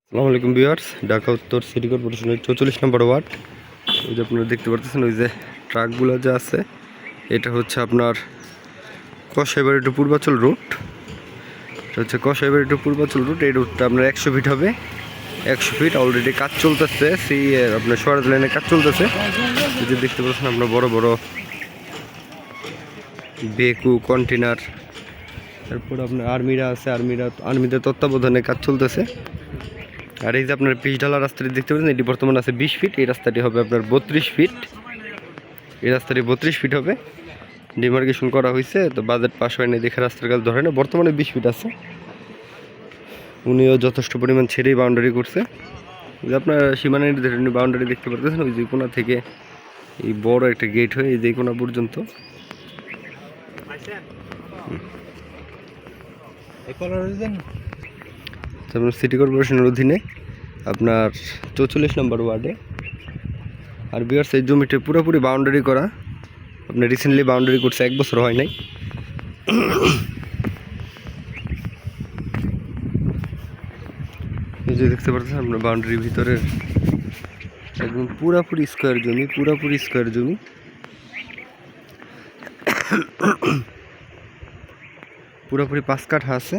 আসসালামু আলাইকুম ভিউয়ার্স, ঢাকা উত্তর সিটি কর্পোরেশনের 44 নম্বর ওয়ার্ড। ওই যে আপনারা দেখতে পাচ্ছেন, ওই যে ট্রাকগুলো যে আছে, এটা হচ্ছে আপনার কসাইবাড়ি টু পূর্বাচল রুট। এটা হচ্ছে কসাইবাড়ি টু পূর্বাচল রুট। এই রুটটা আপনার 100 ফিট হবে। 100 ফিট অলরেডি কাজ চলতেছে, আপনার সরাজ লাইনে কাজ চলতেছে। এই যে দেখতে পাচ্ছেন আপনার বড় বড় বেকু কন্টেনার, তারপর আপনার আর্মিরা আছে, আর্মিদের তত্ত্বাবধানে কাজ চলতেছে। আর এই যে আপনার পিচ ঢালা রাস্তাটি দেখতে পাচ্ছেন, এটি বর্তমানে আছে 20 ফিট। এই রাস্তাটি হবে আপনার 32 ফিট। এই রাস্তাটি 32 ফিট হবে। ডিমার্কেশন করা হয়েছে, তো বাজেট পাস হয়নি দেখে রাস্তার কাজ ধরে না। বর্তমানে 20 ফিট আছে। উনিও যথেষ্ট পরিমাণ ছেড়েই বাউন্ডারি করছে। যে আপনার সীমানা নির্ধারণী বাউন্ডারি দেখতে পাচ্ছেন, ওই যে কোনা থেকে এই বড় একটা গেট হয়ে এই যে কোনা পর্যন্ত। সিটি কর্পোরেশনের অধীনে আপনার 44 নম্বর ওয়ার্ডে। আর ভিউয়ার্স, এই জমিটি পুরোপুরি বাউন্ডারি করা। আপনার রিসেন্টলি বাউন্ডারি করছে, 1 বছর হয় নাই। এই যে দেখতে পাচ্ছেন আপনার বাউন্ডারির ভিতরের একদম পুরাপুরি স্কোয়ার জমি, পুরাপুরি স্কোয়ার জমি। পুরোপুরি 5 কাঠা আছে।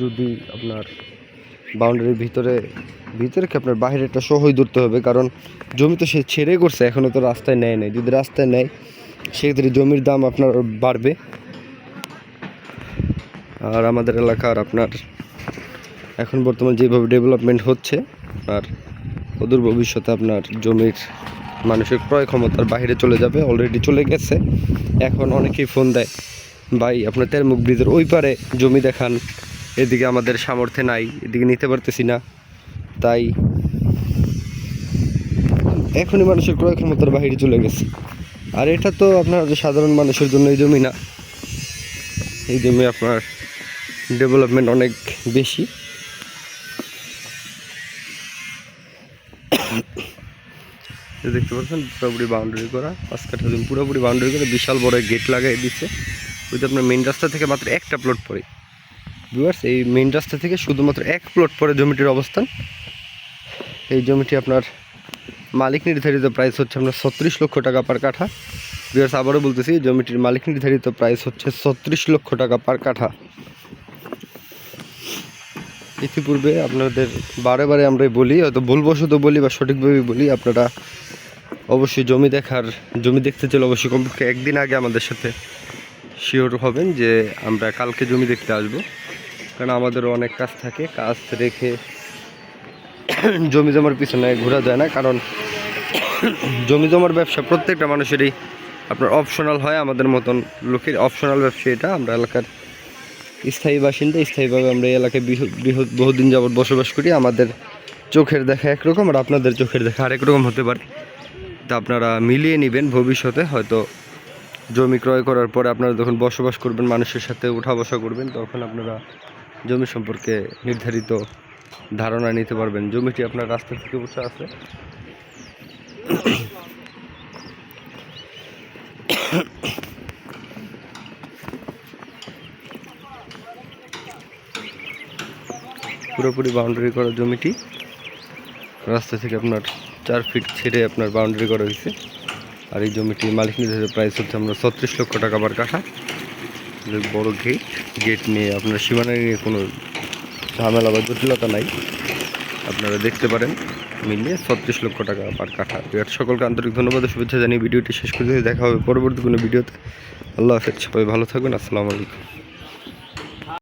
যদি আপনার বাউন্ডারির ভিতরে কি আপনার বাইরে একটা সহই ধরতে হবে, কারণ জমি তো সে ছেড়ে করছে, এখনও তো রাস্তায় নেয় নাই। যদি রাস্তায় নেয় সেক্ষেত্রে জমির দাম আপনার বাড়বে। আর আমাদের এলাকার আপনার এখন বর্তমান যেভাবে ডেভেলপমেন্ট হচ্ছে, আর অদূর ভবিষ্যতে আপনার জমির মানুষের ক্রয় ক্ষমতার বাইরে চলে যাবে, অলরেডি চলে গেছে। এখন অনেকেই ফোন দেয়, ভাই আপনার তেরমুখ ব্রিজের ওই পারে জমি দেখান, এদিকে আমাদের সামর্থ্যে নাই, এদিকে নিতে পারতেছি না। তাই এখনই মানুষের ক্রয় ক্ষমতার বাইরে চলে গেছে। আর এটা তো আপনার সাধারণ মানুষের জন্য এই জমি না, এই জমি আপনার ডেভেলপমেন্ট অনেক বেশি। দেখতে পাচ্ছেন পুরোপুরি বাউন্ডারি করা, 5 কাঠা জমি পুরোপুরি বাউন্ডারি করে বিশাল বড় গেট লাগাই দিচ্ছে। ওই যে আপনার মেইন রাস্তা থেকে মাত্র একটা প্লট পরে। ভিউয়ার্স, এই মেইন রাস্তা থেকে শুধুমাত্র 1 প্লট পরে জমিটির অবস্থান। এই জমিটি আপনার মালিক নির্ধারিত প্রাইস হচ্ছে আপনার 36 লক্ষ টাকা পার কাঠা। ভিউয়ার্স, আবারও বলতেছি, জমিটির মালিক নির্ধারিত প্রাইস হচ্ছে 36 লক্ষ টাকা পার কাঠা। ইতিপূর্বে আপনাদের বারে বারে আমরা বলি, হয়তো ভুলবশত বলি বা সঠিকভাবে বলি, আপনারা অবশ্যই জমি দেখতে চাইলে অবশ্যই কমপক্ষে একদিন আগে আমাদের সাথে শিওর হবেন যে আমরা কালকে জমি দেখতে আসব। কারণ আমাদেরও অনেক কাজ থাকে, কাজ রেখে জমি জমার পিছনে ঘোরা যায় না। কারণ জমি জমার ব্যবসা প্রত্যেকটা মানুষেরই আপনার অপশনাল হয়, আমাদের মতন লোকের অপশনাল ব্যবসা এটা। আমরা এলাকার স্থায়ী বাসিন্দা, স্থায়ীভাবে আমরা এই এলাকায় বহুদিন যাবৎ বসবাস করি। আমাদের চোখের দেখা একরকম, আর আপনাদের চোখের দেখা আরেক রকম হতে পারে। তা আপনারা মিলিয়ে নেবেন। ভবিষ্যতে হয়তো জমি ক্রয় করার পরে আপনারা যখন বসবাস করবেন, মানুষের সাথে উঠা বসা করবেন, তখন আপনারা জমি সম্পর্কে নির্ধারিত ধারণা নিতে পারবেন। জমিটি আপনার রাস্তা থেকে উঠে আছে। পুরোপুরি বাউন্ডারি করা জমিটি রাস্তা থেকে আপনার 4 ফিট ছেড়ে আপনার বাউন্ডারি করা হয়েছে। আর এই জমিটি মালিক নির্ধারিত প্রাইস হচ্ছে আমরা 36 লক্ষ টাকা পার কাঠা। বড় গেট নিয়ে আপনার সীমানা নিয়ে কোনো ঝামেলা বা জটিলতা নাই, আপনারা দেখতে পারেন। মিলিয়ে 36 লক্ষ টাকা পার কাঠা। সকলকে আন্তরিক ধন্যবাদ ও শুভেচ্ছা জানিয়ে ভিডিওটি শেষ করে দেখা হবে পরবর্তী কোনো ভিডিওতে। আল্লাহ হাফেজ, সবাই ভালো থাকবেন। আসসালামু আলাইকুম।